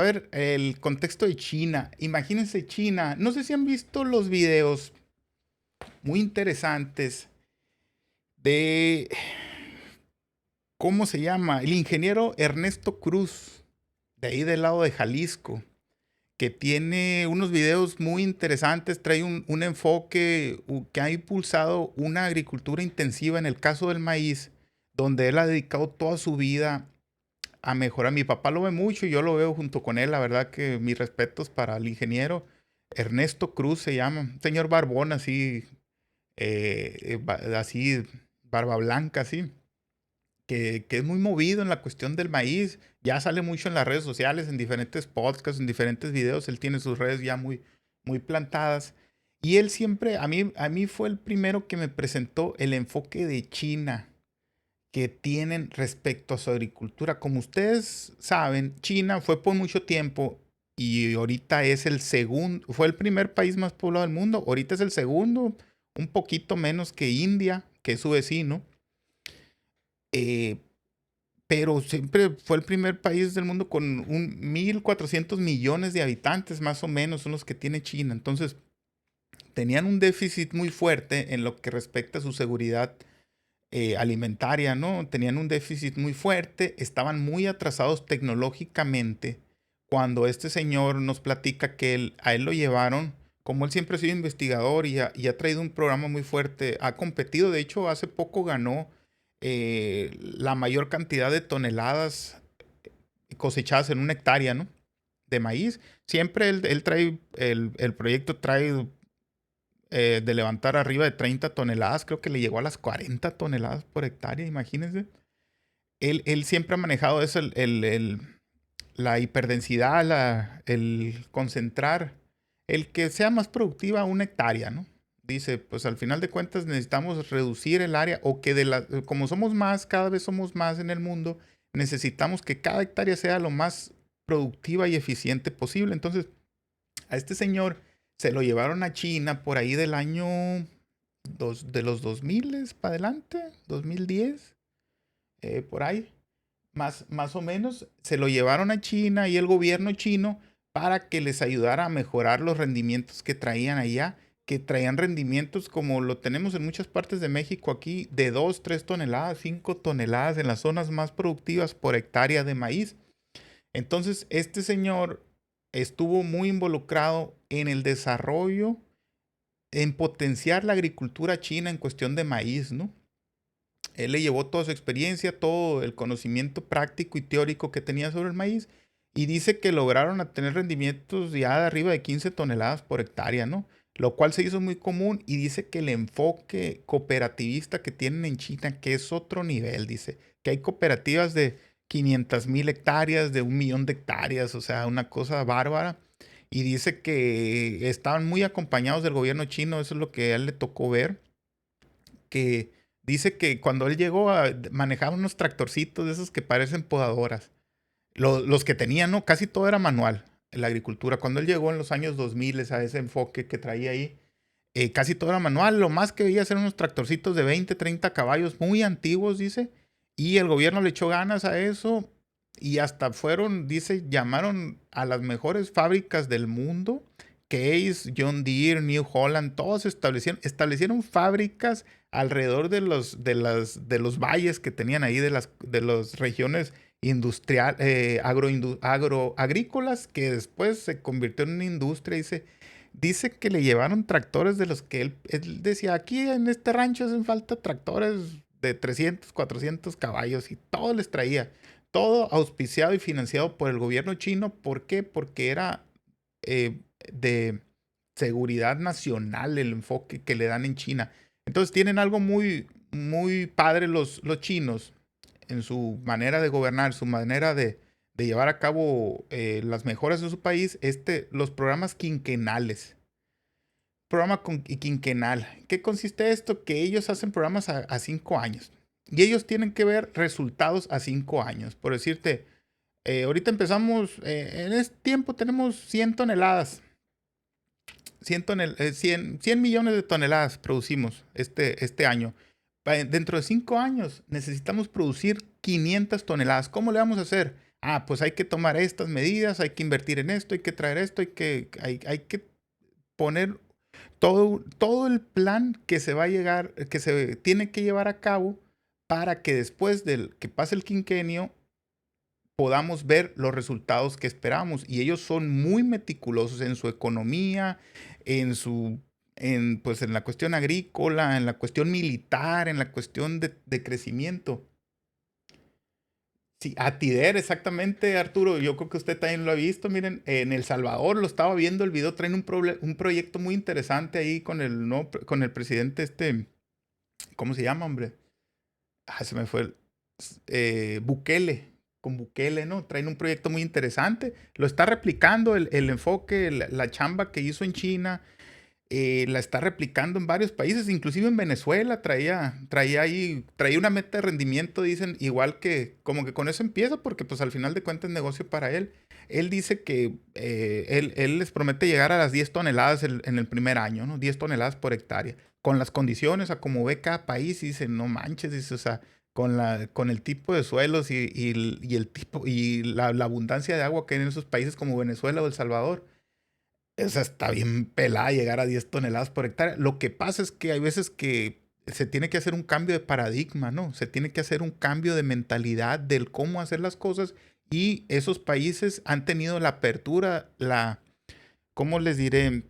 A ver, el contexto de China. Imagínense China. No sé si han visto los videos muy interesantes de, ¿cómo se llama? El ingeniero Ernesto Cruz, de ahí del lado de Jalisco, que tiene unos videos muy interesantes, trae un enfoque que ha impulsado una agricultura intensiva en el caso del maíz, donde él ha dedicado toda su vida a mejorar. Mi papá lo ve mucho y yo lo veo junto con él. La verdad que mis respetos para el ingeniero Ernesto Cruz se llama, un señor barbón así, así, barba blanca así, que es muy movido en la cuestión del maíz. Ya sale mucho en las redes sociales, en diferentes podcasts, en diferentes videos. Él tiene sus redes ya muy, muy plantadas. Y él siempre, a mí fue el primero que me presentó el enfoque de China que tienen respecto a su agricultura. Como ustedes saben, China fue por mucho tiempo y ahorita es el segundo, fue el primer país más poblado del mundo, ahorita es el segundo, un poquito menos que India, que es su vecino, eh, pero siempre fue el primer país del mundo con 1.400 millones de habitantes, más o menos, son los que tiene China. Entonces, tenían un déficit muy fuerte en lo que respecta a su seguridad alimentaria, ¿no? Tenían un déficit muy fuerte, estaban muy atrasados tecnológicamente. Cuando este señor nos platica que a él lo llevaron, como él siempre ha sido investigador y ha traído un programa muy fuerte, ha competido, de hecho, hace poco ganó la mayor cantidad de toneladas cosechadas en una hectárea, ¿no? De maíz. Siempre él trae, el proyecto trae de levantar arriba de 30 toneladas, creo que le llegó a las 40 toneladas por hectárea, imagínense. Él siempre ha manejado eso, la hiperdensidad, el concentrar, el que sea más productiva una hectárea, ¿no? Dice, pues al final de cuentas necesitamos reducir el área o que como somos más, cada vez somos más en el mundo, necesitamos que cada hectárea sea lo más productiva y eficiente posible. Entonces, a este señor se lo llevaron a China por ahí del año de los 2000 para adelante, 2010, por ahí, más o menos. Se lo llevaron a China y el gobierno chino para que les ayudara a mejorar los rendimientos que traían allá, que traían rendimientos como lo tenemos en muchas partes de México aquí, de 2 3 toneladas, 5 toneladas en las zonas más productivas por hectárea de maíz. Entonces, este señor estuvo muy involucrado en el desarrollo, en potenciar la agricultura china en cuestión de maíz, ¿no? Él le llevó toda su experiencia, todo el conocimiento práctico y teórico que tenía sobre el maíz y dice que lograron tener rendimientos ya de arriba de 15 toneladas por hectárea, ¿no? Lo cual se hizo muy común y dice que el enfoque cooperativista que tienen en China, que es otro nivel, dice, que hay cooperativas de 500,000 hectáreas, de 1 millón de hectáreas, o sea, una cosa bárbara. Y dice que estaban muy acompañados del gobierno chino, eso es lo que a él le tocó ver, que dice que cuando él llegó manejaba unos tractorcitos de esos que parecen podadoras. Los que tenían, ¿no? Casi todo era manual en la agricultura. Cuando él llegó en los años 2000 a ese enfoque que traía ahí, casi todo era manual. Lo más que veía eran unos tractorcitos de 20 30 caballos muy antiguos, dice. Y el gobierno le echó ganas a eso y hasta fueron, dice, llamaron a las mejores fábricas del mundo. Case, John Deere, New Holland, todos establecieron fábricas alrededor de los valles que tenían ahí, de las regiones industrial, agrícolas, que después se convirtió en una industria. Dice que le llevaron tractores de los que él decía, aquí en este rancho hacen falta tractores de 300 400 caballos y todo les traía. Todo auspiciado y financiado por el gobierno chino. ¿Por qué? Porque era de seguridad nacional el enfoque que le dan en China. Entonces tienen algo muy, muy padre los chinos en su manera de gobernar, su manera de llevar a cabo las mejoras de su país, los programas quinquenales. Quinquenal. ¿Qué consiste esto? Que ellos hacen programas a 5 años. Y ellos tienen que ver resultados a 5 años. Por decirte, ahorita empezamos, en este tiempo tenemos 100 toneladas. 100 millones de toneladas producimos este año. Dentro de 5 años necesitamos producir 500 toneladas. ¿Cómo le vamos a hacer? Pues hay que tomar estas medidas, hay que invertir en esto, hay que traer esto, hay que poner todo el plan que se va a llegar, que se tiene que llevar a cabo para que después del que pase el quinquenio podamos ver los resultados que esperamos. Y ellos son muy meticulosos en su economía, en su, pues en la cuestión agrícola, en la cuestión militar, en la cuestión de crecimiento. Sí, Atider, exactamente, Arturo. Yo creo que usted también lo ha visto. Miren, en El Salvador lo estaba viendo el video, traen un proyecto muy interesante ahí con con el presidente ¿cómo se llama, hombre? Se me fue Bukele, con Bukele, ¿no? Traen un proyecto muy interesante. Lo está replicando el enfoque, la chamba que hizo en China, la está replicando en varios países, inclusive en Venezuela traía una meta de rendimiento, dicen, igual que, como que con eso empieza, porque pues al final de cuentas es negocio para él. Él dice que él les promete llegar a las 10 toneladas en el primer año, ¿no? 10 toneladas por hectárea, con las condiciones, a como ve cada país, y dice, no manches, dice, o sea, con el tipo de suelos y el tipo y la abundancia de agua que hay en esos países como Venezuela o El Salvador. O sea, está bien pelada llegar a 10 toneladas por hectárea. Lo que pasa es que hay veces que se tiene que hacer un cambio de paradigma, ¿no? Se tiene que hacer un cambio de mentalidad del cómo hacer las cosas y esos países han tenido la apertura, ¿cómo les diré?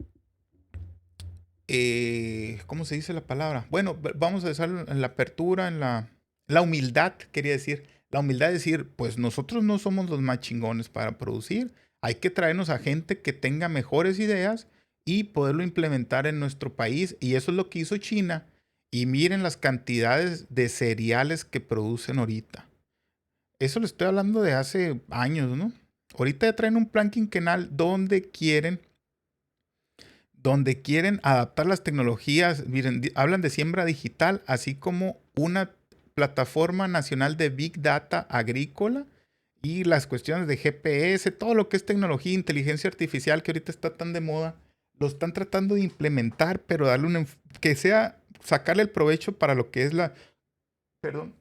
¿Cómo se dice la palabra? Bueno, vamos a decir en la apertura, la humildad, quería decir. La humildad de decir, pues nosotros no somos los más chingones para producir. Hay que traernos a gente que tenga mejores ideas y poderlo implementar en nuestro país. Y eso es lo que hizo China. Y miren las cantidades de cereales que producen ahorita. Eso le estoy hablando de hace años, ¿no? Ahorita ya traen un plan quinquenal donde quieren adaptar las tecnologías, miren, hablan de siembra digital, así como una plataforma nacional de Big Data agrícola y las cuestiones de GPS, todo lo que es tecnología, inteligencia artificial que ahorita está tan de moda, lo están tratando de implementar, pero darle que sea, sacarle el provecho para lo que es perdón,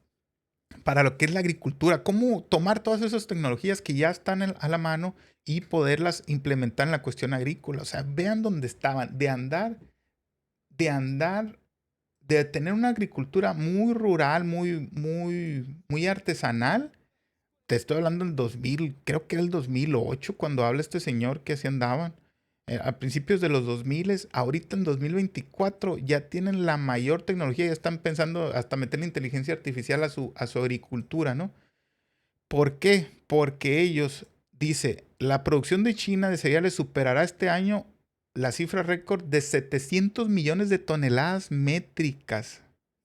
para lo que es la agricultura, cómo tomar todas esas tecnologías que ya están a la mano y poderlas implementar en la cuestión agrícola. O sea, vean dónde estaban, de andar, de tener una agricultura muy rural, muy artesanal. Te estoy hablando del 2000, creo que era el 2008 cuando habla este señor que así andaban. A principios de los 2000, ahorita en 2024 ya tienen la mayor tecnología, ya están pensando hasta meter inteligencia artificial a su agricultura, ¿no? ¿Por qué? Porque ellos, dice, la producción de China de cereales superará este año la cifra récord de 700 millones de toneladas métricas.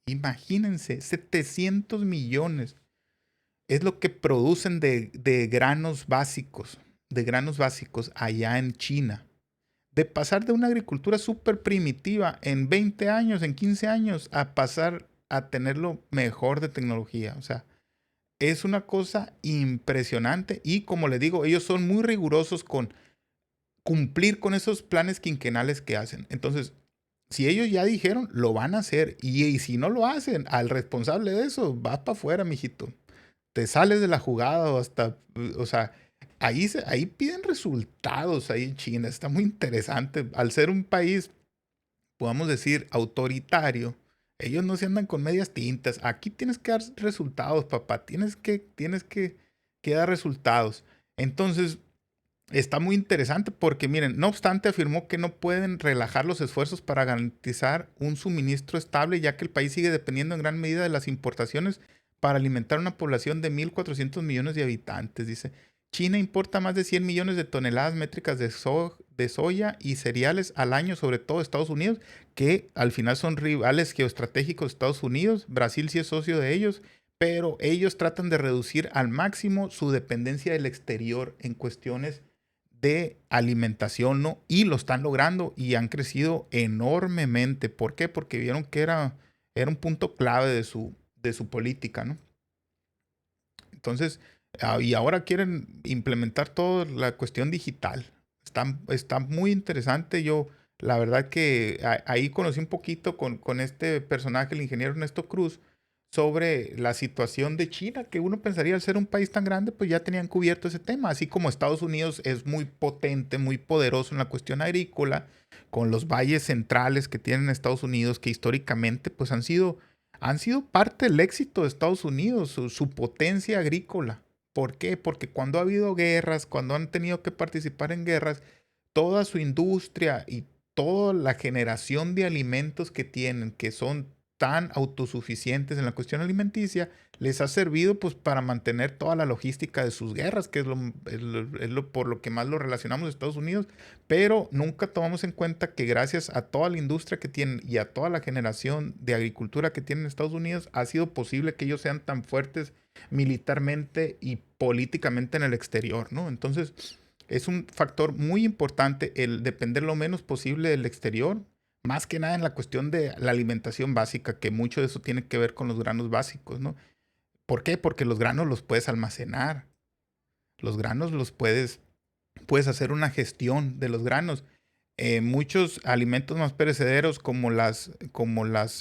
Imagínense, 700 millones. Es lo que producen de granos básicos allá en China. De pasar de una agricultura súper primitiva en 20 años, en 15 años, a pasar a tenerlo mejor de tecnología. O sea, es una cosa impresionante y como les digo, ellos son muy rigurosos con cumplir con esos planes quinquenales que hacen. Entonces, si ellos ya dijeron, lo van a hacer y si no lo hacen, al responsable de eso, vas para afuera, mijito. Te sales de la jugada o hasta, o sea, ahí piden resultados ahí en China. Está muy interesante. Al ser un país, podamos decir, autoritario, ellos no se andan con medias tintas. Aquí tienes que dar resultados, papá. Que dar resultados. Entonces, está muy interesante porque, miren, no obstante, afirmó que no pueden relajar los esfuerzos para garantizar un suministro estable, ya que el país sigue dependiendo en gran medida de las importaciones para alimentar una población de 1.400 millones de habitantes. Dice, China importa más de 100 millones de toneladas métricas de soya y cereales al año, sobre todo Estados Unidos, que al final son rivales geoestratégicos de Estados Unidos. Brasil sí es socio de ellos, pero ellos tratan de reducir al máximo su dependencia del exterior en cuestiones de alimentación, ¿no? Y lo están logrando y han crecido enormemente. ¿Por qué? Porque vieron que era un punto clave de su política, ¿no? Entonces, y ahora quieren implementar toda la cuestión digital. Está muy interesante. Yo, la verdad que ahí conocí un poquito con este personaje, el ingeniero Ernesto Cruz, sobre la situación de China, que uno pensaría al ser un país tan grande, pues ya tenían cubierto ese tema, así como Estados Unidos es muy potente, muy poderoso en la cuestión agrícola, con los valles centrales que tienen Estados Unidos, que históricamente pues han sido parte del éxito de Estados Unidos, su potencia agrícola. ¿Por qué? Porque cuando ha habido guerras, cuando han tenido que participar en guerras, toda su industria y toda la generación de alimentos que tienen, que son tan autosuficientes en la cuestión alimenticia, les ha servido pues para mantener toda la logística de sus guerras, que es lo por lo que más lo relacionamos a Estados Unidos, pero nunca tomamos en cuenta que gracias a toda la industria que tienen y a toda la generación de agricultura que tienen en Estados Unidos, ha sido posible que ellos sean tan fuertes militarmente y políticamente en el exterior, ¿no? Entonces, es un factor muy importante el depender lo menos posible del exterior, más que nada en la cuestión de la alimentación básica, que mucho de eso tiene que ver con los granos básicos, ¿no? ¿Por qué? Porque los granos los puedes almacenar, los granos puedes hacer una gestión de los granos. Muchos alimentos más perecederos como las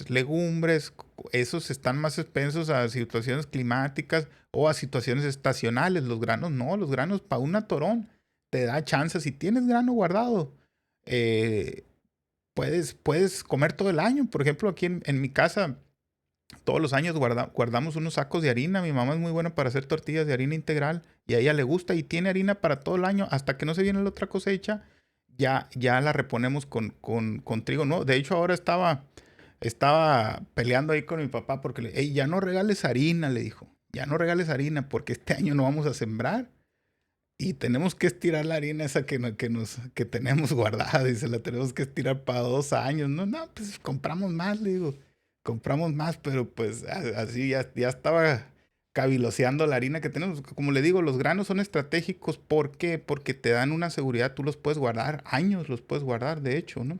legumbres, esos están más expensos a situaciones climáticas o a situaciones estacionales. Los granos no, los granos para un atorón te da chance. Si tienes grano guardado, eh, puedes comer todo el año. Por ejemplo, aquí en mi casa, todos los años guardamos unos sacos de harina. Mi mamá es muy buena para hacer tortillas de harina integral y a ella le gusta y tiene harina para todo el año hasta que no se viene la otra cosecha. Ya la reponemos con trigo, ¿no? De hecho, ahora estaba peleando ahí con mi papá porque "Ey, ya no regales harina", le dijo. Ya no regales harina porque este año no vamos a sembrar y tenemos que estirar la harina esa que tenemos guardada y se la tenemos que estirar para 2 años. No, no, pues compramos más, le digo. Compramos más, pero pues así ya estaba caviloseando la harina que tenemos. Como le digo, los granos son estratégicos. ¿Por qué? Porque te dan una seguridad, tú los puedes guardar, años los puedes guardar, de hecho, ¿no?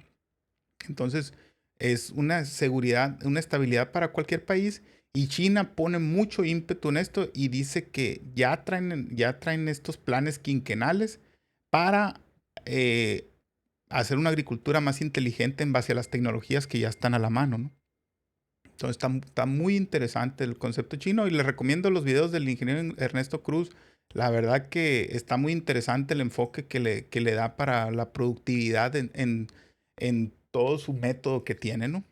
Entonces, es una seguridad, una estabilidad para cualquier país. Y China pone mucho ímpetu en esto y dice que ya traen estos planes quinquenales para eh, hacer una agricultura más inteligente en base a las tecnologías que ya están a la mano, ¿no? Entonces está muy interesante el concepto chino y les recomiendo los videos del ingeniero Ernesto Cruz. La verdad que está muy interesante el enfoque que le da para la productividad en todo su método que tiene, ¿no?